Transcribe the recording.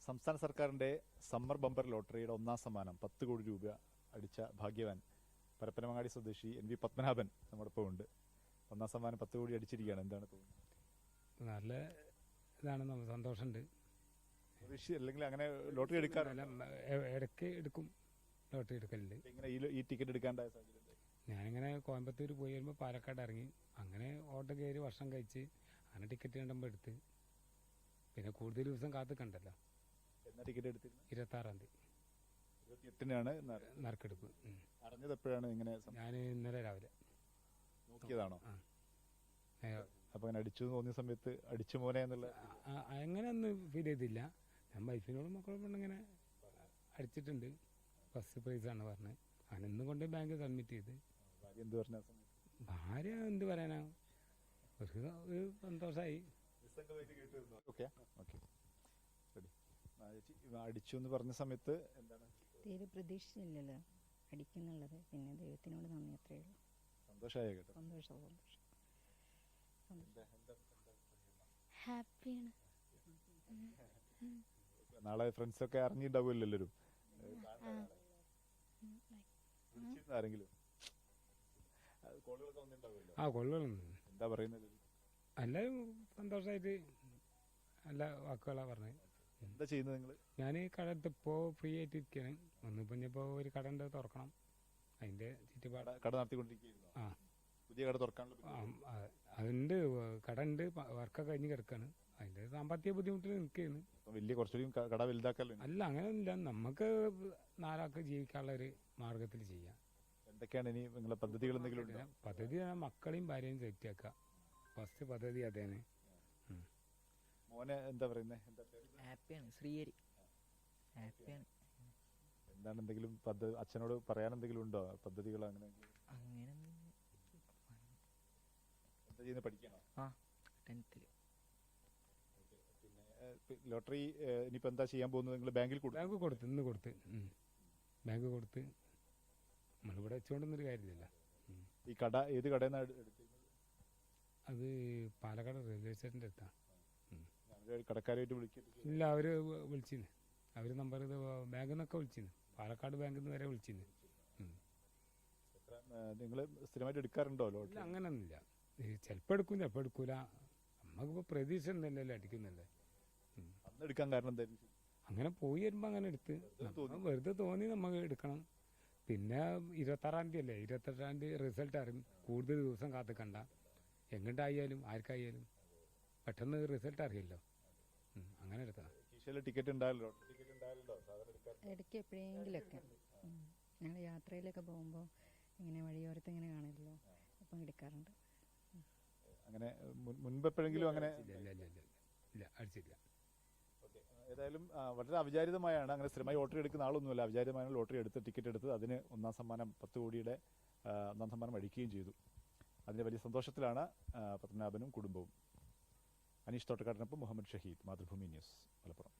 സംസ്ഥാന സർക്കാരിന്റെ summer bumper ലോട്ടറിയുടെ ഒന്നാം സമ്മാനം 10 കോടി രൂപ അടിച്ച ഭാഗ്യവാൻ പരപ്പനങ്ങാടി സ്വദേശി NV പത്മനാഭൻ നമ്മോടൊപ്പം ഉണ്ട്. ഒന്നാം സമ്മാനം 10 കോടി അടിച്ചിരിക്കുകയാണ്. എന്താണ് തോന്നുന്നത്? നല്ല ഇതാണ്, സന്തോഷമുണ്ട്. അല്ലെങ്കിൽ അങ്ങനെ ലോട്ടറി എടുക്കാറില്ല? ഇടയ്ക്ക് എടുക്കും, ലോട്ടറി എടുക്കലുണ്ട്. ഇങ്ങനെ ഈ ടിക്കറ്റ് എടുക്കാണ്ടായ സാഹചര്യം? ഞാനിങ്ങനെ കോയമ്പത്തൂർ പോയി വരുമ്പോൾ പാലക്കാട് ഇറങ്ങി, അങ്ങനെ ഓട്ടോ കയറി വർഷം കഴിച്ച് അങ്ങനെ ടിക്കറ്റ് കണ്ടുമ്പോൾ എടുത്ത്. പിന്നെ കൂടുതൽ ദിവസം കാത്തുക്കണ്ടല്ലോ. എന്നാ ടിക്കറ്റ് എടുത്തിരുന്നത്? 26-ാം തീയതി 28-നാണ് നറുക്കെടുപ്പ്. അറിഞ്ഞത് എപ്പോഴാണ്? ഇങ്ങനെ ഞാൻ ഇന്നലെ രാവിലെ നോക്കിയതാണോ? അപ്പൊ അങ്ങനെ അടിച്ചു തോന്നിയ സമയത്ത് അടിച്ചു മോനെ എന്നുള്ള അങ്ങനെ ഒന്നും ഫീൽ ചെയ്തില്ല. ഞാൻ വൈഫിനോടും മക്കളോടും ഇങ്ങനെ അടിച്ചിട്ടുണ്ട്, ഫസ്റ്റ് പ്രൈസാണ് പറഞ്ഞത്. അങ്ങനെ ഇന്ന് കൊണ്ട് ബാങ്ക് സബ്മിറ്റ് ചെയ്ത്. എന്ത് പറഞ്ഞ ഭാര്യ എന്ത് പറയാനാ, ഒരു സന്തോഷമായി. അടിച്ചു എന്ന് പറഞ്ഞ സമയത്ത് എന്താണ്? തീരെ പ്രതീക്ഷിച്ചില്ലല്ലോ അടിക്കുന്നുള്ളത്. പിന്നെ ദൈവത്തിനോട് നന്ദി, അത്രയേ ഉള്ളൂ. സന്തോഷമായ കേട്ടോ? സന്തോഷം. ഹാപ്പിയാണ്. നാളെ ഫ്രണ്ട്സ് ഒക്കെ അറിഞ്ഞിട്ടുണ്ടാവുമല്ലോ എല്ലാവരും. ആരെങ്കിലും കൊള്ളുന്നു. എന്താ പറയുന്നത്? എല്ലാവരും സന്തോഷമായിട്ട് നല്ല വാക്കുകളാ പറഞ്ഞത്. എന്താ ചെയ്യുന്നത് നിങ്ങൾ? ഞാൻ കട ഇപ്പോ ഫ്രീ ആയിട്ട് ഇരിക്കുകയാണ്. ഒന്നിപ്പോ ഒരു കട ഉണ്ട്, തുറക്കണം. അതിന്റെ ചുറ്റുപാട് കട നടത്തിക്കൊണ്ടിരിക്കുന്നു. പുതിയ കട തുറക്കാനുള്ള അതുണ്ട്, കട ഉണ്ട്, വർക്കൊക്കെ കഴിഞ്ഞ് കിടക്കാണ്. അതിന്റെ സാമ്പത്തിക ബുദ്ധിമുട്ടിൽ നിൽക്കുകയാണ്. വലിയ കുറച്ചുകൂടി കട വലുതാക്കല്ലോ? അല്ല, അങ്ങനെയൊന്നുമില്ല. നമുക്ക് 4 ആൾക്ക് ജീവിക്കാനുള്ള ഒരു മാർഗത്തിൽ ചെയ്യാം. എന്തൊക്കെയാണ് ഇനി നിങ്ങളെ പദ്ധതികൾ? എന്തെങ്കിലും ഉണ്ടോ? പദ്ധതി മക്കളെയും ഭാര്യയും സെറ്റ് ആക്കുക, ഫസ്റ്റ് പദ്ധതി അതേനെ. മോനെ എന്താ പറയുന്നത്? ഹാപ്പിയാണ്. ശ്രീഹരി ഹാപ്പിയാണ്. എന്താണ് എന്തെങ്കിലും അച്ഛനോട് പറയാൻ എന്തെങ്കിലും ഉണ്ടോ? പദ്ധതികൾ അങ്ങനെ എന്താ ചെയ്യുന്നത്? പഠിക്കണോ? 10th. പിന്നെ ലോട്ടറി ഇനിയിപ്പോ എന്താ ചെയ്യാൻ പോകുന്നത്? നിങ്ങൾ ബാങ്കിൽ കൊടുത്ത് ഇന്ന് കൊടുത്ത് ബാങ്ക് കൊടുത്ത് നമ്മളിവിടെ വെച്ചുകൊണ്ടൊന്നൊരു കാര്യമില്ല. ഈ കട ഏത് കടയെന്നാണ് എടുത്തിരുന്നത്? അത് പാലക്കാട് റെയിൽവേ സ്റ്റേഷൻ്റെ അടുത്താണ്. കടക്കാരായിട്ട് വിളിക്കില്ല? ഇല്ല, അവര് വിളിച്ചിന്ന്. അവര് നമ്പർ ബാങ്കിൽ നിന്നൊക്കെ വിളിച്ചിന്ന്, പാലക്കാട് ബാങ്കിൽ നിന്ന് വരെ വിളിച്ചിന്ന്. നിങ്ങൾ സ്ഥിരമായിട്ട് എടുക്കാറുണ്ടോ ലോട്ടറി? അങ്ങനൊന്നുമില്ല. ചിലപ്പോൾ എടുക്കും, ചിലപ്പോൾ എടുക്കൂല. നമുക്കിപ്പോ പ്രതീക്ഷ ഉണ്ടല്ലോ അടിക്കുന്നല്ലേ. അന്ന് എടുക്കാൻ കാരണം എന്തായിരുന്നു? അങ്ങനെ പോയി വരുമ്പോ അങ്ങനെ എടുത്ത് വെറുതെ തോന്നി നമുക്ക് എടുക്കണം. പിന്നെ 26-ാം തീയതി അല്ലേ, 28-ാം തീയതി റിസൾട്ട് അറിയും. കൂടുതൽ ദിവസം കാത്തുക്കണ്ട, എങ്ങോട്ടായാലും ആർക്കായാലും പെട്ടെന്ന് റിസൾട്ട് അറിയല്ലോ. അങ്ങനെ എടുത്താ ടിക്കറ്റ് ഉണ്ടായല്ലോ. ഇടയ്ക്ക് എപ്പോഴെങ്കിലൊക്കെ ഞങ്ങൾ യാത്രയിലൊക്കെ പോകുമ്പോൾ ഇങ്ങനെ വഴിയോരത്ത് ഇങ്ങനെ കാണില്ലല്ലോ, അപ്പം എടുക്കാറുണ്ട്. അങ്ങനെ മുൻപ് എപ്പോഴെങ്കിലും അങ്ങനെ? ഇല്ല, അടിച്ചില്ല. ഏതായാലും വളരെ അവിചാരിതമായാണ്. അങ്ങനെ സ്ഥിരമായി ലോട്ടറി എടുക്കുന്ന ആളൊന്നുമല്ല. അവിചാരിതമായാണ് ലോട്ടറി എടുത്ത് ടിക്കറ്റ് എടുത്ത് അതിന് ഒന്നാം സമ്മാനം 10 കോടിയുടെ ഒന്നാം സമ്മാനം അടിക്കുകയും ചെയ്തു. അതിന്റെ വലിയ സന്തോഷത്തിലാണ് പത്മനാഭനും കുടുംബവും. അനീഷ് തോട്ടക്കാടിനൊപ്പം മുഹമ്മദ് ഷഹീദ്, മാതൃഭൂമി ന്യൂസ്, മലപ്പുറം.